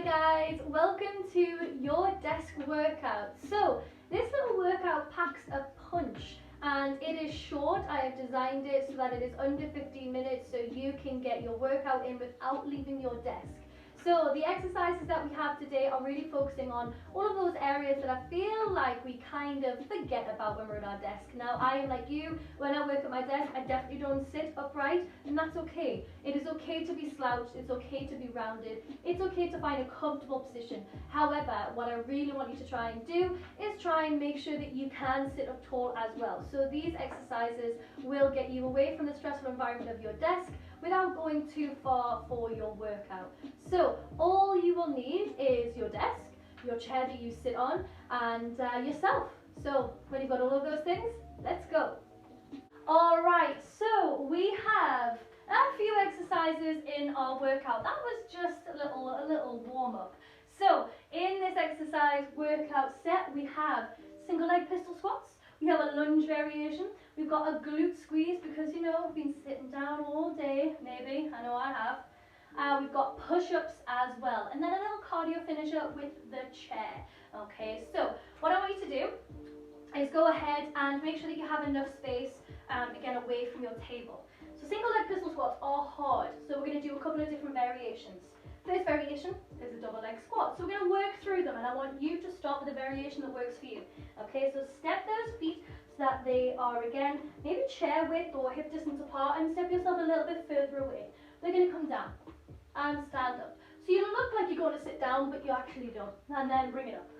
guys, welcome to your desk workout. So this little workout packs a punch and it is short. I have designed it so that it is under 15 minutes so you can get your workout in without leaving your desk. So the exercises that we have today are really focusing on all of those areas that I feel like we kind of forget about when we're at our desk. Now I am like you, when I work at my desk I definitely don't sit upright, and that's okay. It is okay to be slouched, it's okay to be rounded, it's okay to find a comfortable position. However, what I really want you to try and do is try and make sure that you can sit up tall as well. So these exercises will get you away from the stressful environment of your desk without going too far for your workout. So all you will need is your desk, your chair that you sit on, and yourself. So when you've got all of those things, let's go. All right, so we have a few exercises in our workout. That was just a little warm-up. So in this exercise workout set, we have single leg pistol squats. We have a lunge variation. We've got a glute squeeze because, you know, we've been sitting down all day, maybe, I know I have. We've got push-ups as well. And then a little cardio finisher with the chair. Okay, so what I want you to do is go ahead and make sure that you have enough space, again, away from your table. So single leg pistol squats are hard. So we're going to do a couple of different variations. First variation is a double leg squat. So we're going to work through them and I want you to start with a variation that works for you. Okay, so step those feet so that they are, again, maybe chair width or hip distance apart, and step yourself a little bit further away. They're going to come down and stand up. So you look like you're going to sit down, but you actually don't. And then bring it up.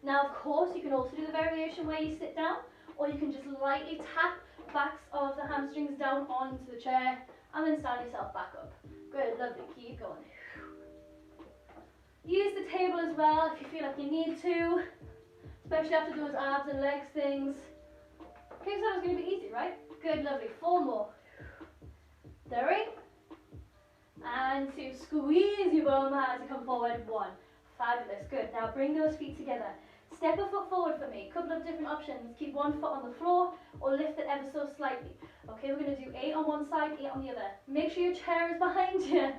Now, of course, you can also do the variation where you sit down, or you can just lightly tap backs of the hamstrings down onto the chair and then stand yourself back up. Good, lovely, keep going. Use the table as well if you feel like you need to, especially after those abs and legs things. Okay, so that was going to be easy, right? Good, lovely. 4 more. 3 and 2. Squeeze your bum as you come forward. 1. Fabulous. Good. Now bring those feet together. Step a foot forward for me. Couple of different options. Keep one foot on the floor or lift it ever so slightly. Okay, we're going to do 8 on one side, 8 on the other. Make sure your chair is behind you.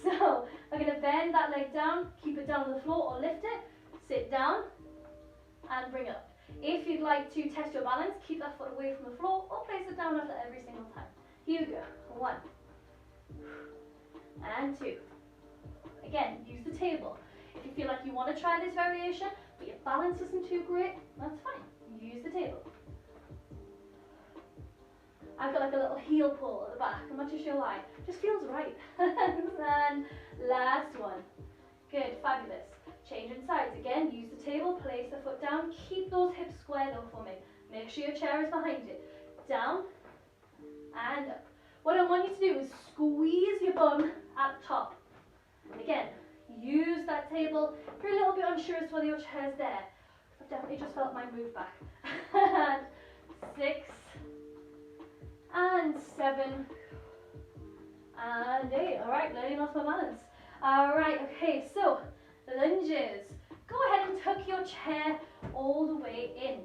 So we're going to bend that leg down, keep it down on the floor or lift it, sit down and bring it up. If you'd like to test your balance, keep that foot away from the floor or place it down after every single time. Here we go. 1 and 2. Again, use the table. If you feel like you want to try this variation, but your balance isn't too great, that's fine. Use the table. I've got like a little heel pull at the back. I'm not too sure why. Just feels right. And last one. Good, fabulous. Changing sides. Again, use the table, place the foot down. Keep those hips square though for me. Make sure your chair is behind it. Down and up. What I want you to do is squeeze your bum at the top. And again, use that table. If you're a little bit unsure as to whether your chair's there, I've definitely just felt mine move back. And 6 and 7 and 8. All right, nearly lost my balance. All right, okay, so lunges. Go ahead and tuck your chair all the way in.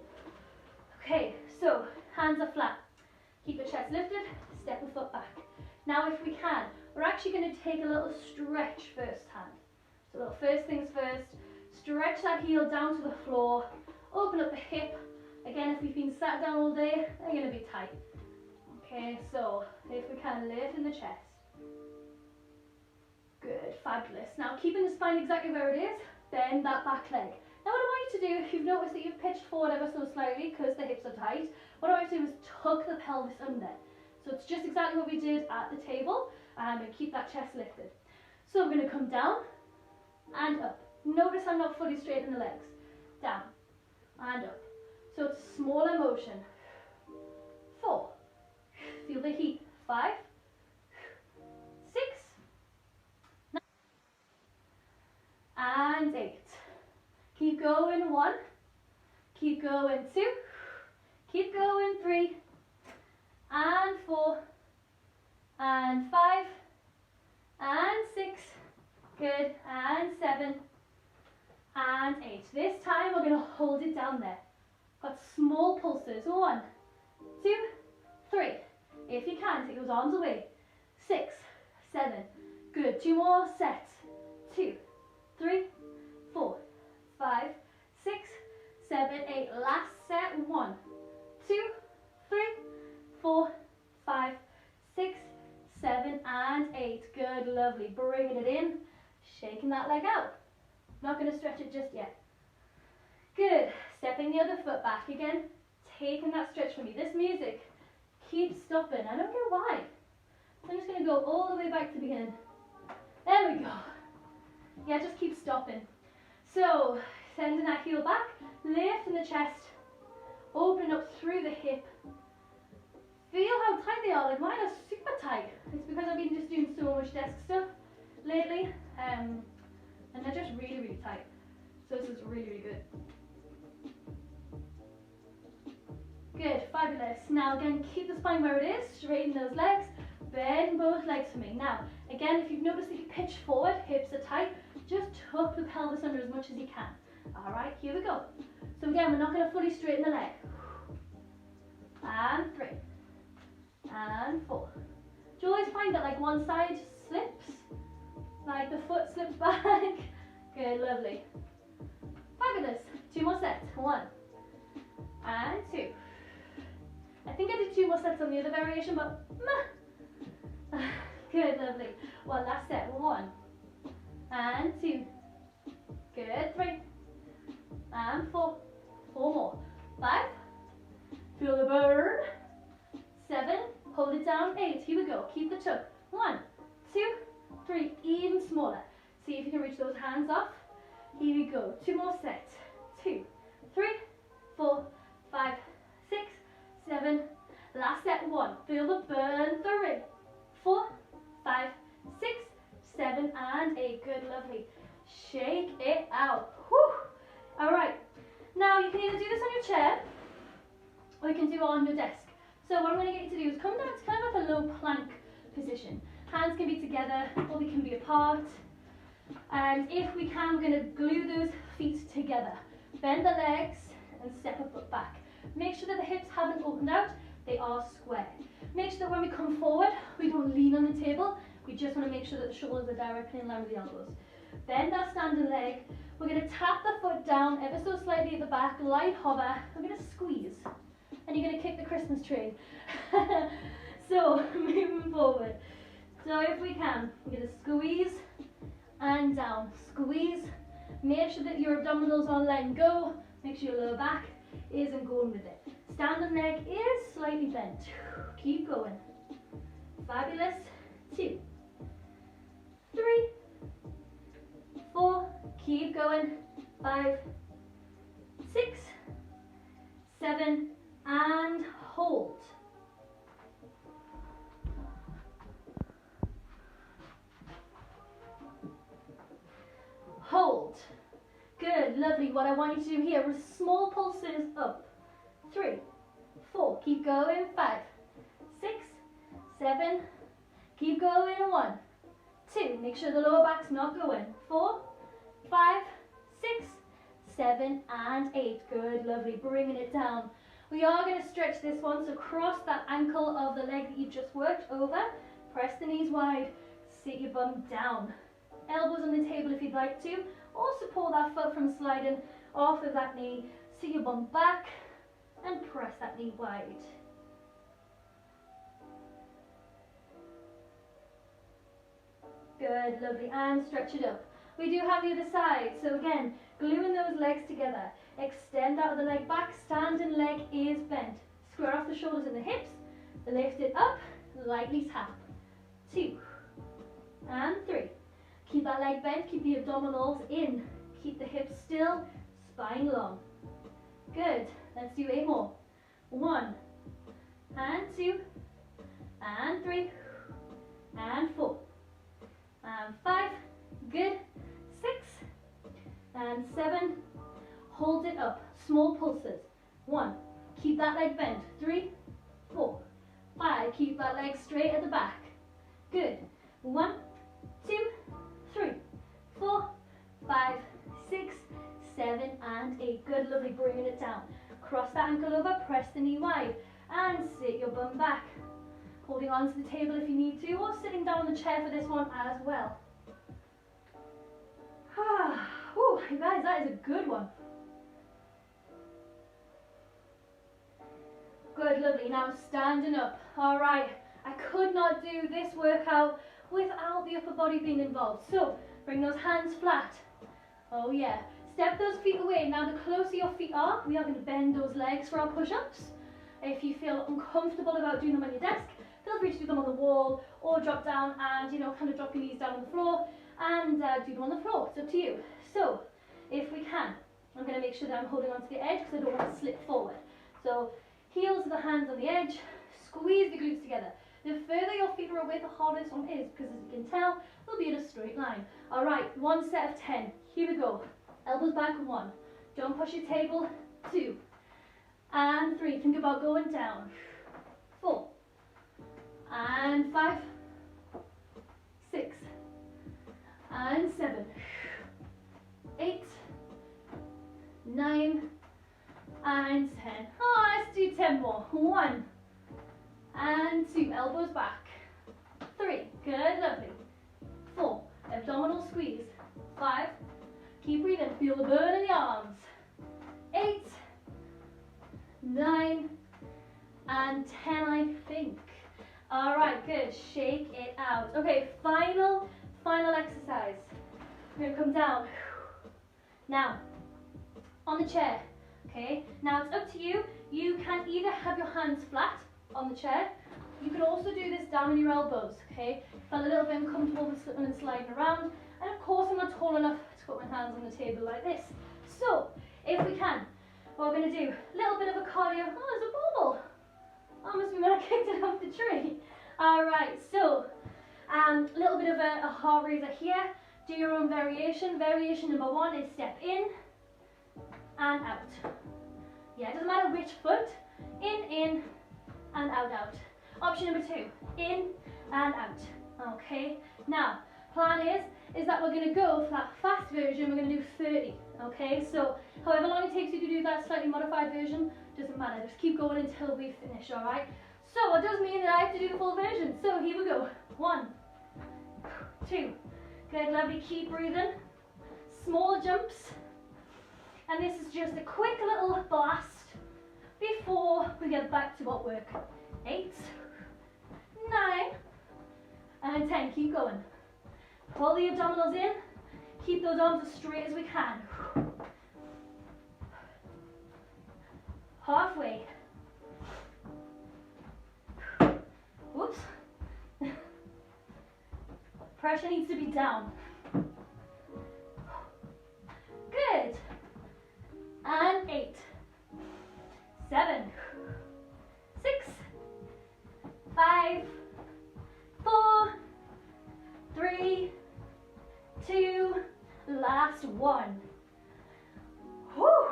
Okay, so hands are flat. Keep your chest lifted, step a foot back. Now if we can, we're actually going to take a little stretch first hand. So little first things first, stretch that heel down to the floor, open up the hip. Again, if we've been sat down all day, they're going to be tight. Okay, so if we can, lift in the chest. Good, fabulous. Now keeping the spine exactly where it is, bend that back leg. Now what I want you to do, if you've noticed that you've pitched forward ever so slightly because the hips are tight, what I want you to do is tuck the pelvis under. So it's just exactly what we did at the table, and keep that chest lifted. So I'm going to come down and up. Notice I'm not fully straight in the legs. Down and up. So it's a smaller motion. 4. Feel the heat. 5, 6, 9, and 8. Keep going. 1, keep going. 2, keep going. 3, and 4, and 5, and 6, good, and 7, and 8. This time we're going to hold it down there. Got small pulses. 1, 2, 3. If you can, take those arms away. 6, 7, good. 2 more sets. 2, 3, taking that leg out. Not going to stretch it just yet. Good. Stepping the other foot back again. Taking that stretch for me. This music keeps stopping. I don't know why. So I'm just going to go all the way back to the beginning. There we go. Yeah, just keep stopping. So, sending that heel back, lifting the chest, opening up through the hip. Feel how tight they are. Like mine are super tight. It's because I've been just doing so much desk stuff lately, and they're just really, really tight. So this is really, really good. Good, fabulous. Now again, keep the spine where it is, straighten those legs, bend both legs for me. Now, again, if you've noticed that you pitch forward, hips are tight, just tuck the pelvis under as much as you can. All right, here we go. So again, we're not going to fully straighten the leg. And 3. And 4. Do you always find that like one side slips? Like the foot slips back? Good, lovely. Fabulous. 2 more sets. 1. And 2. I think I did 2 more sets on the other variation, but good, lovely. One last set. 1. And 2. Good, 3. And 4. 4 more. 5. Feel the burn. 7. Hold it down. 8. Here we go. Keep the tuck. 1, 2, 3. Even smaller. See if you can reach those hands off. Here we go. 2 more sets. 2, 3, 4, 5, 6, 7. Last set. 1. Feel the burn. 3, 4, 5, 6, 7, and 8. Good, lovely. Shake it out. Whew. All right. Now you can either do this on your chair or you can do it on your desk. So what I'm going to get you to do is come down to kind of like a low plank position. Hands can be together or they can be apart. And if we can, we're going to glue those feet together. Bend the legs and step a foot back. Make sure that the hips haven't opened out, they are square. Make sure that when we come forward, we don't lean on the table. We just want to make sure that the shoulders are directly in line with the elbows. Bend our standing leg. We're going to tap the foot down ever so slightly at the back, light hover. We're going to squeeze. And you're going to kick the Christmas tree. So, moving forward. So if we can, we're going to squeeze and down. Squeeze. Make sure that your abdominals are letting go. Make sure your lower back isn't going with it. Standing leg is slightly bent. Keep going. Fabulous. 2, 3, 4. Keep going. 5, 6, 7, and hold. Hold. Good, lovely. What I want you to do here is small pulses up. 3, 4. Keep going. 5, 6, 7. Keep going. 1, 2. Make sure the lower back's not going. 4, 5, 6, 7, and 8. Good, lovely. Bringing it down. We are going to stretch this one, so cross that ankle of the leg that you've just worked over. Press the knees wide. Sit your bum down. Elbows on the table if you'd like to, or support that foot from sliding off of that knee. Sit your bum back and press that knee wide. Good, lovely, and stretch it up. We do have the other side, so again, gluing those legs together. Extend out of the leg back, standing leg is bent. Square off the shoulders and the hips, lift it up, lightly tap. 2, and 3. Keep that leg bent, keep the abdominals in. Keep the hips still, spine long. Good, let's do 8 more. 1, and 2, and 3, and 4, and 5, good, 6, and 7, hold it up, small pulses. 1, keep that leg bent. 3, 4, 5, keep that leg straight at the back. Good, 1, 2, 3, 4, 5, 6, 7, and 8. Good, lovely, bringing it down. Cross that ankle over, press the knee wide, and sit your bum back. Holding on to the table if you need to, or sitting down on the chair for this one as well. Whew, you guys, that is a good one. Good, lovely. Now standing up. All right, I could not do this workout without the upper body being involved. So Bring those hands flat. Oh yeah. Step those feet away. Now the closer your feet are, we are going to bend those legs for our push-ups. If you feel uncomfortable about doing them on your desk, feel free to do them on the wall or drop down and, you know, kind of drop your knees down on the floor and do them on the floor. It's up to you. So, if we can, I'm going to make sure that I'm holding onto the edge because I don't want to slip forward. So, heels of the hands on the edge, squeeze the glutes together. The further your feet are away, the harder this one is because, as you can tell, they'll be in a straight line. All right, 1 set of 10. Here we go. Elbows back, 1. Don't push your table, 2. And 3. Think about going down. 4. And 5. 6. And 7. 8. 9. And 10. Oh, let's do 10 more. 1. And 2. Elbows back. 3. Good, lovely. 4. Abdominal squeeze. 5. Keep breathing. Feel the burn in the arms. 8. 9. And 10, I think. All right, good. Shake it out. Okay, final exercise. We're gonna come down. Now, on the chair. Okay, now it's up to you. You can either have your hands flat on the chair. You can also do this down on your elbows. Okay, felt a little bit uncomfortable with slipping and sliding around. And of course, I'm not tall enough to put my hands on the table like this. So, if we can, what we're going to do, a little bit of a cardio. Oh, there's a bauble. That must be when I kicked it off the tree. All right, so a little bit of a heart raiser here. Do your own variation. Variation number 1 is step in and out. Yeah, it doesn't matter which foot. In, and out, out. Option number 2, in and out. Okay, now, plan is that we're going to go for that fast version, we're going to do 30. Okay, so however long it takes you to do that slightly modified version, doesn't matter. Just keep going until we finish, all right? So it does mean that I have to do the full version. So here we go. 1, 2. Good, lovely. Keep breathing. Small jumps. And this is just a quick little blast before we get back to what work. 8, 9, and 10. Keep going. Pull the abdominals in. Keep those arms as straight as we can. Halfway. Whoops. Pressure needs to be down. Good. And 8, 7, 6, 5, 4, 3, 2, last 1. Whew. All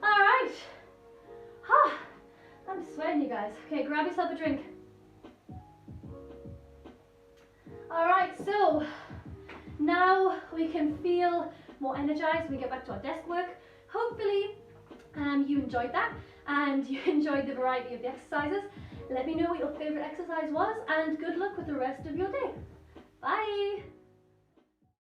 right. I'm sweating, you guys. Okay, grab yourself a drink. All right, so now we can feel more energized when we get back to our desk work. Hopefully you enjoyed that and you enjoyed the variety of the exercises. Let me know what your favorite exercise was and good luck with the rest of your day. Bye.